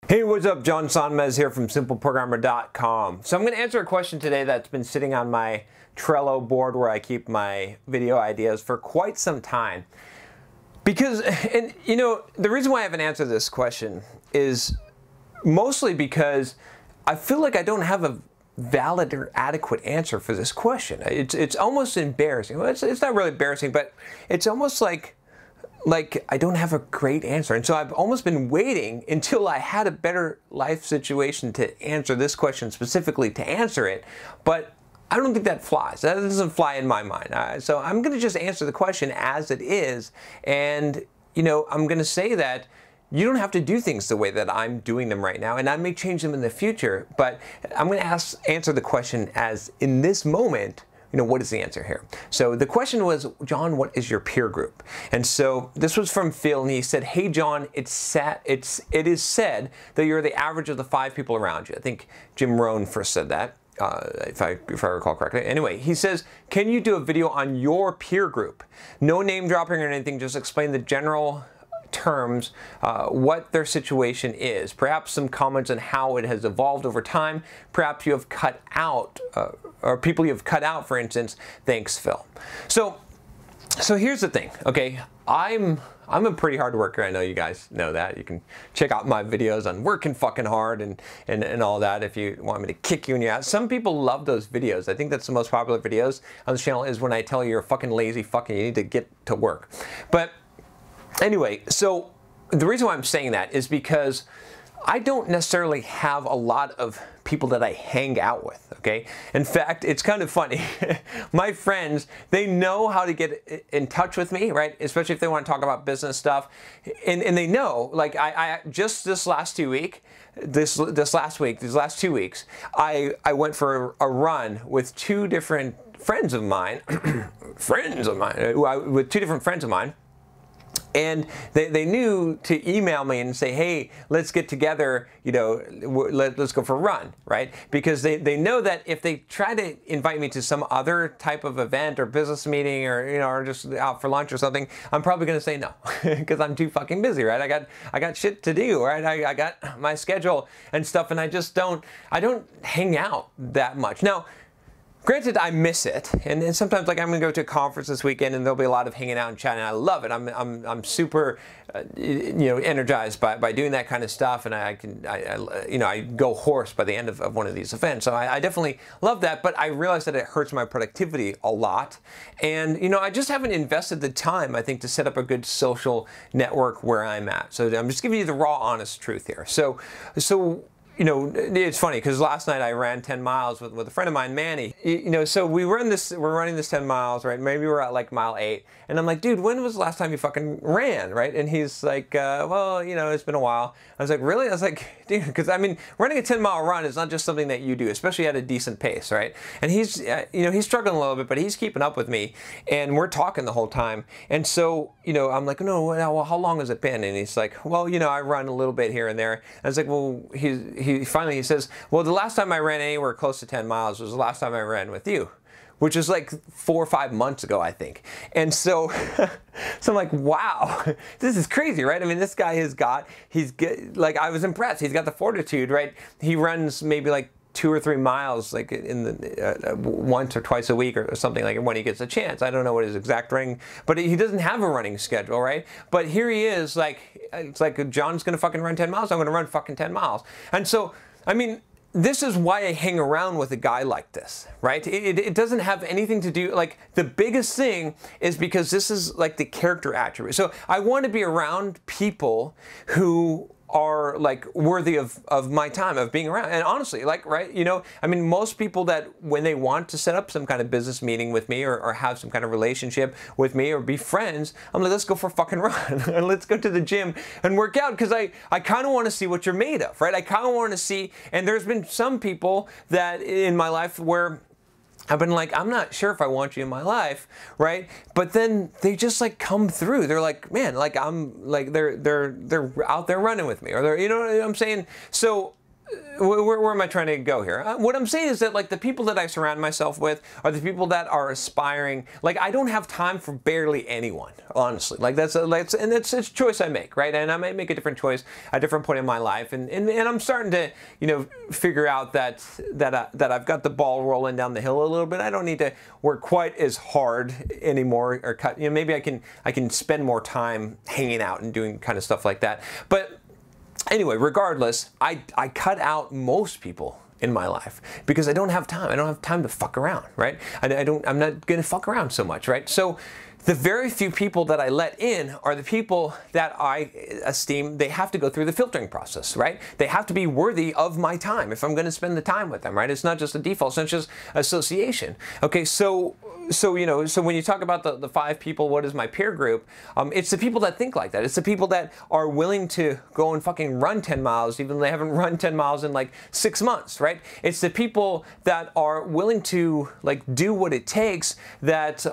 Hey, what's up? John Sonmez here from simpleprogrammer.com. So I'm going to answer a question today that's been sitting on my Trello board where I keep my video ideas for quite some time. Because, and you know, the reason why I haven't answered this question is mostly because I feel like I don't have a valid or adequate answer for this question. It's almost embarrassing. Well, it's not really embarrassing, but it's almost like I don't have a great answer. And so I've almost been waiting until I had a better life situation to answer this question specifically to answer it. But I don't think that flies. That doesn't fly in my mind. So I'm going to just answer the question as it is. And, you know, I'm going to say that you don't have to do things the way that I'm doing them right now. And I may change them in the future. But I'm going to answer the question as in this moment. You know, what is the answer here? So the question was, John, what is your peer group? And so this was from Phil, and he said, hey, John, it is said that you're the average of the 5 people around you. I think Jim Rohn first said that, if I recall correctly. Anyway, he says, can you do a video on your peer group? No name dropping or anything, just explain the general terms, what their situation is. Perhaps some comments on how it has evolved over time. Perhaps you have cut out, or people you have cut out, for instance. Thanks, Phil. So here's the thing, okay? I'm a pretty hard worker. I know you guys know that. You can check out my videos on working fucking hard and all that if you want me to kick you in your ass. Some people love those videos. I think that's the most popular videos on this channel is when I tell you you're a fucking lazy fucking, you need to get to work. But anyway, so the reason why I'm saying that is because I don't necessarily have a lot of people that I hang out with, okay? In fact, it's kind of funny. My friends, they know how to get in touch with me, right? Especially if they want to talk about business stuff. And they know, like I just this last 2 weeks, these last 2 weeks, I went for a run with 2 different friends of mine, with 2 different friends of mine. And they knew to email me and say, hey, let's get together, you know, let's go for a run, right? Because they know that if they try to invite me to some other type of event or business meeting or, you know, or just out for lunch or something, I'm probably going to say no because I'm too fucking busy, right? I got shit to do, right? I got my schedule and stuff, and I don't hang out that much. Now, granted, I miss it, and sometimes like I'm gonna go to a conference this weekend, and there'll be a lot of hanging out and chatting. I love it. I'm super, you know, energized by doing that kind of stuff, and I go hoarse by the end of one of these events. So I definitely love that, but I realize that it hurts my productivity a lot, and you know, I just haven't invested the time, I think, to set up a good social network where I'm at. So I'm just giving you the raw, honest truth here. So. You know, it's funny because last night I ran 10 miles with a friend of mine, Manny. You know, so we're running this 10 miles, right? Maybe we're at like mile 8. And I'm like, dude, when was the last time you fucking ran, right? And he's like, well, you know, it's been a while. I was like, really? I was like, dude, because I mean, running a 10-mile run is not just something that you do, especially at a decent pace, right? And he's, you know, he's struggling a little bit, but he's keeping up with me. And we're talking the whole time. And so, you know, I'm like, no, well, how long has it been? And he's like, well, you know, I run a little bit here and there. And I was like, well, he finally says, well, the last time I ran anywhere close to 10 miles was the last time I ran with you, which is like 4 or 5 months ago, I think. And so, so I'm like, wow, this is crazy, right? I mean, this guy like, I was impressed. He's got the fortitude, right? He runs maybe like 2 or 3 miles, like in the once or twice a week or something, like when he gets a chance. I don't know what his exact running, but he doesn't have a running schedule, right? But here he is, like, it's like John's gonna fucking run 10 miles. I'm gonna run fucking 10 miles. And so, I mean, this is why I hang around with a guy like this, right? It doesn't have anything to do, like, the biggest thing is because this is like the character attribute. So I want to be around people who are like worthy of my time, of being around. And honestly, like, right, you know, I mean, most people that when they want to set up some kind of business meeting with me or have some kind of relationship with me or be friends, I'm like, let's go for a fucking run and let's go to the gym and work out, because I kind of want to see what you're made of, right? I kind of want to see, and there's been some people that in my life where I've been like, I'm not sure if I want you in my life, right? But then they just like come through. They're like, man, like I'm like they're out there running with me, or they're, you know what I'm saying? So where am I trying to go here? What I'm saying is that like the people that I surround myself with are the people that are aspiring. Like I don't have time for barely anyone, honestly. Like that's a choice I make, right? And I might make a different choice at a different point in my life. And I'm starting to, you know, figure out that I've got the ball rolling down the hill a little bit. I don't need to work quite as hard anymore, or cut. You know, maybe I can spend more time hanging out and doing kind of stuff like that. But anyway, regardless, I cut out most people in my life because I don't have time. I don't have time to fuck around, right? I'm not gonna fuck around so much, right? So the very few people that I let in are the people that I esteem they have to go through the filtering process, right? They have to be worthy of my time if I'm going to spend the time with them, right? It's not just a default, it's just association. Okay, so you know, so when you talk about the 5 people, what is my peer group? It's the people that think like that. It's the people that are willing to go and fucking run 10 miles, even though they haven't run 10 miles in like 6 months, right? It's the people that are willing to like do what it takes, that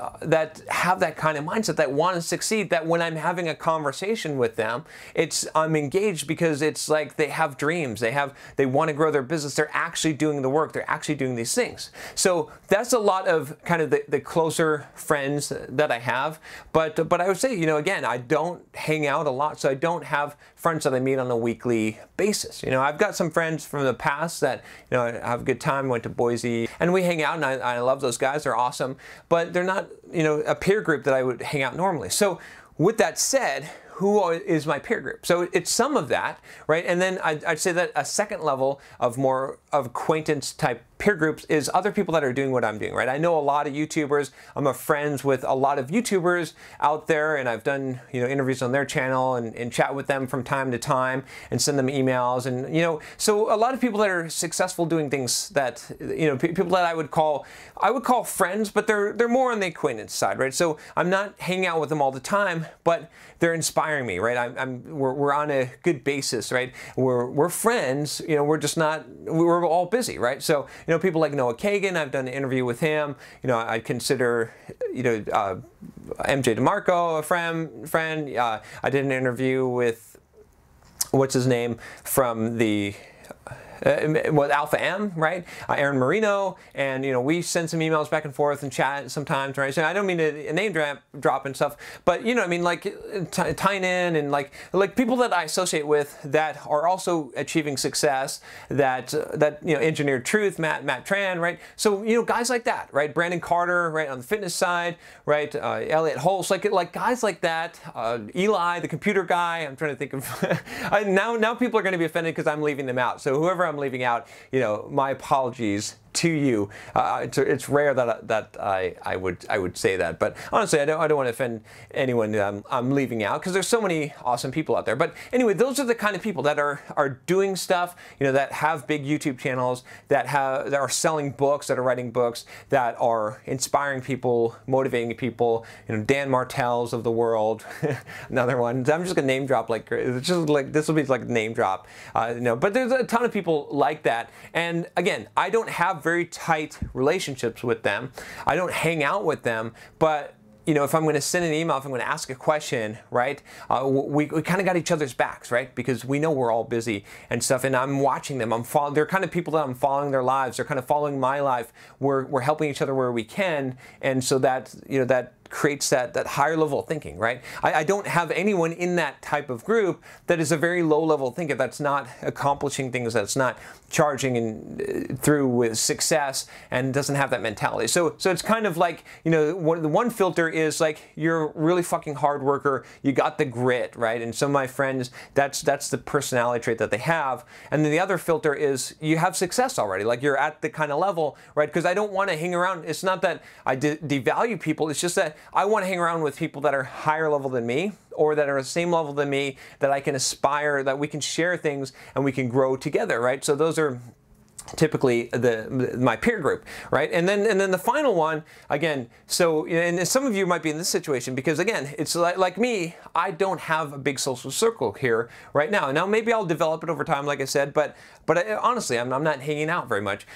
have that kind of mindset, that want to succeed, that when I'm having a conversation with them, I'm engaged because it's like they have dreams, they want to grow their business, they're actually doing the work, they're actually doing these things. So that's a lot of kind of the closer friends that I have, but I would say, you know, again, I don't hang out a lot, so I don't have friends that I meet on a weekly basis. You know, I've got some friends from the past that, you know, I have a good time, went to Boise, and we hang out, and I love those guys, they're awesome, but they're not, you know, a peer group that I would hang out normally. So with that said, who is my peer group? So it's some of that, right? And then I'd say that a second level of more of acquaintance type peer groups is other people that are doing what I'm doing, right? I know a lot of YouTubers. I'm friends with a lot of YouTubers out there, and I've done, you know, interviews on their channel and chat with them from time to time and send them emails, and, you know, so a lot of people that are successful doing things that, you know, people that I would call friends, but they're more on the acquaintance side, right? So I'm not hanging out with them all the time, but they're inspiring me, right? We're on a good basis, right? We're friends, you know, we're all busy, right? So, you know, people like Noah Kagan, I've done an interview with him. You know, I consider, you know, MJ DeMarco a friend. I did an interview with, what's his name, from the with Alpha M, right? Aaron Marino, and, you know, we send some emails back and forth and chat sometimes, right? So I don't mean to name drop and stuff, but, you know, I mean, like tying in and like people that I associate with that are also achieving success, that you know, Engineered Truth, Matt Tran, right? So, you know, guys like that, right? Brandon Carter, right, on the fitness side, right? Elliot Holst, like guys like that. Eli, the computer guy. I'm trying to think of now people are going to be offended because I'm leaving them out. So whoever I'm leaving out, you know, my apologies to you. It's rare that I would say that, but honestly, I don't want to offend anyone I'm leaving out, because there's so many awesome people out there. But anyway, those are the kind of people that are doing stuff, you know, that have big YouTube channels, that are selling books, that are writing books, that are inspiring people, motivating people. You know, Dan Martell's of the world, another one. I'm just gonna name drop, like, it's just like, this will be like a name drop, you know. But there's a ton of people like that, and again, I don't have very tight relationships with them. I don't hang out with them, but, you know, if I'm going to send an email, if I'm going to ask a question, right, we kind of got each other's backs, right, because we know we're all busy and stuff, and I'm watching them. They're kind of people that I'm following their lives. They're kind of following my life. We're helping each other where we can, and so that, you know, that creates that higher level of thinking, right? I don't have anyone in that type of group that is a very low level thinker, that's not accomplishing things, that's not charging through with success, and doesn't have that mentality. So it's kind of like, you know, the one filter is like, you're a really fucking hard worker, you got the grit, right? And some of my friends, that's the personality trait that they have. And then the other filter is you have success already, like you're at the kind of level, right? Because I don't want to hang around. It's not that I devalue people, it's just that I want to hang around with people that are higher level than me, or that are the same level than me, that I can aspire, that we can share things and we can grow together, right? So those are typically my peer group, right? And then the final one, again, so, and some of you might be in this situation, because again, it's like me, I don't have a big social circle here right now. Now maybe I'll develop it over time, like I said, but honestly, I'm not hanging out very much.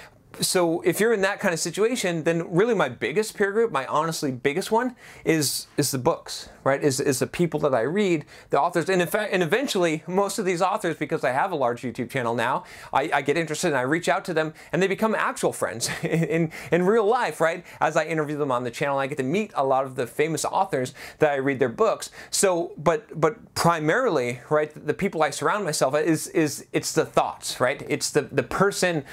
So if you're in that kind of situation, then really my biggest peer group, my honestly biggest one, is the books, right? Is the people that I read, the authors. And in fact, and eventually, most of these authors, because I have a large YouTube channel now, I get interested and I reach out to them and they become actual friends in real life, right? As I interview them on the channel, I get to meet a lot of the famous authors that I read their books. So, but primarily, right, the people I surround myself with it's the thoughts, right? It's the person,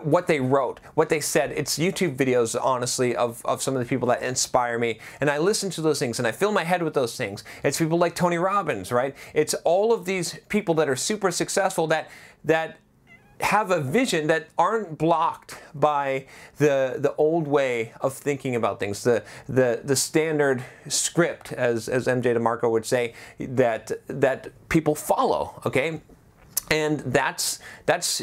what they wrote, what they said. It's YouTube videos, honestly, of some of the people that inspire me, and I listen to those things and I fill my head with those things. It's people like Tony Robbins, right? It's all of these people that are super successful that have a vision, that aren't blocked by the old way of thinking about things, the standard script, as MJ DeMarco would say, that people follow, okay? And that's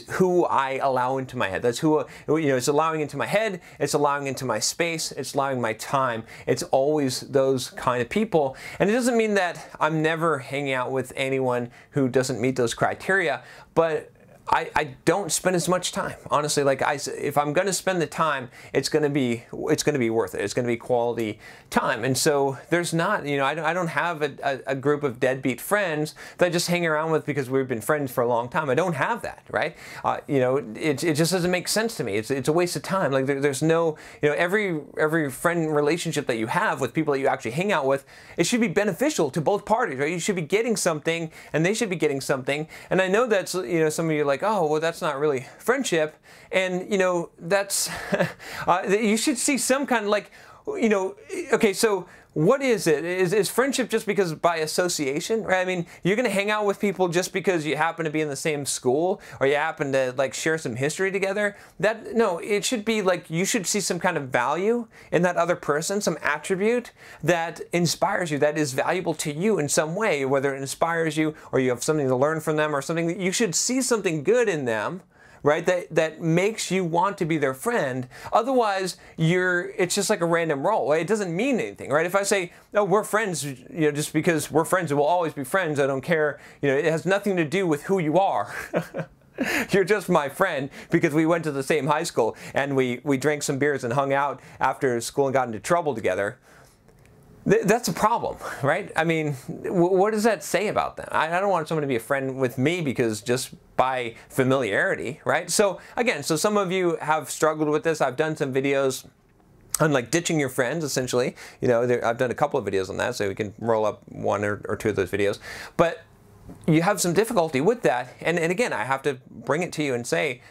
who I allow into my head. That's who, it's allowing into my head, it's allowing into my space, it's allowing my time. It's always those kind of people. And it doesn't mean that I'm never hanging out with anyone who doesn't meet those criteria, but I don't spend as much time, honestly. Like if I'm going to spend the time, it's going to be worth it. It's going to be quality time. And so there's not, I don't have a group of deadbeat friends that I just hang around with because we've been friends for a long time. I don't have that, right? It just doesn't make sense to me. It's a waste of time. Like there's no, every friend relationship that you have with people that you actually hang out with, it should be beneficial to both parties, right? You should be getting something and they should be getting something. And I know that's, some of you are like, oh, well, that's not really friendship. And, that's, you should see some kind of okay, so what is it? Is friendship just because by association, right? I mean, you're going to hang out with people just because you happen to be in the same school or you happen to share some history together. No, it should be you should see some kind of value in that other person, some attribute that inspires you, that is valuable to you in some way, whether it inspires you or you have something to learn from them or something. You should see something good in them, right? That makes you want to be their friend. Otherwise, it's just like a random role. It doesn't mean anything, right? If I say, "Oh, we're friends," just because we're friends, we'll always be friends. I don't care. It has nothing to do with who you are. You're just my friend because we went to the same high school and we drank some beers and hung out after school and got into trouble together. That's a problem, right? I mean, what does that say about them? I don't want someone to be a friend with me because just by familiarity, right? So again, some of you have struggled with this. I've done some videos on ditching your friends, essentially. I've done a couple of videos on that, so we can roll up one or two of those videos. But you have some difficulty with that, and again, I have to bring it to you and say,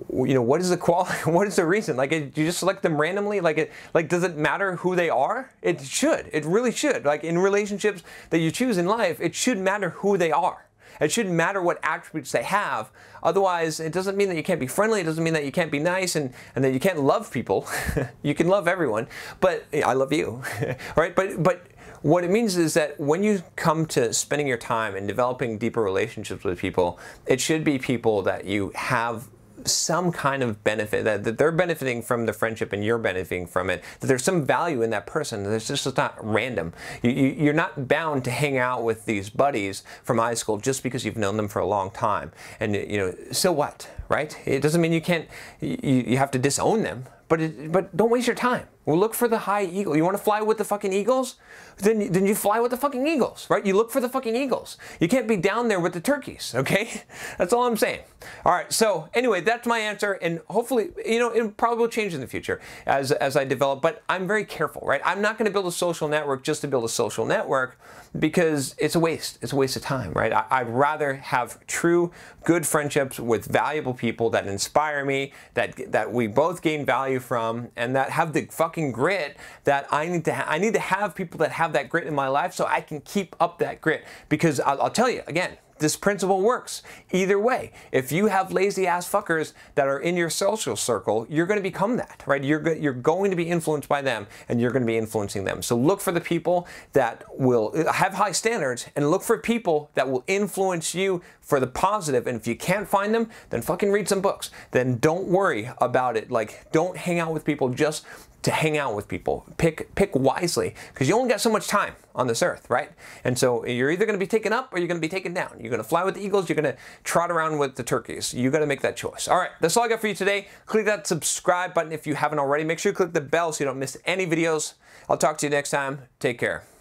what is the quality? What is the reason? Do you just select them randomly? Does it matter who they are? It should. It really should. In relationships that you choose in life, it should matter who they are. It shouldn't matter what attributes they have. Otherwise, it doesn't mean that you can't be friendly. It doesn't mean that you can't be nice and that you can't love people. You can love everyone, but I love you, right? But what it means is that when you come to spending your time and developing deeper relationships with people, it should be people that you have some kind of benefit, that they're benefiting from the friendship and you're benefiting from it, that there's some value in that person. It's just not random. You're not bound to hang out with these buddies from high school just because you've known them for a long time. And so what, right? It doesn't mean you can't, you have to disown them, but don't waste your time. Well, look for the high eagle. You want to fly with the fucking eagles? Then you fly with the fucking eagles, right? You look for the fucking eagles. You can't be down there with the turkeys, okay? That's all I'm saying. All right, so anyway, that's my answer, and hopefully, it probably will change in the future as I develop, but I'm very careful, right? I'm not going to build a social network just to build a social network because it's a waste. It's a waste of time, right? I'd rather have true, good friendships with valuable people that inspire me, that we both gain value from, and that have the fucking grit that I need to have people that have that grit in my life so I can keep up that grit. Because I'll tell you, again, this principle works either way. If you have lazy ass fuckers that are in your social circle, you're going to become that, right? You're going to be influenced by them and you're going to be influencing them. So look for the people that will have high standards and look for people that will influence you for the positive. And if you can't find them, then fucking read some books. Then don't worry about it. Don't hang out with people just to hang out with people. Pick wisely, because you only got so much time on this earth, right? And so you're either going to be taken up or you're going to be taken down. You're going to fly with the eagles, you're going to trot around with the turkeys. You got to make that choice. All right, that's all I got for you today. Click that subscribe button if you haven't already. Make sure you click the bell so you don't miss any videos. I'll talk to you next time. Take care.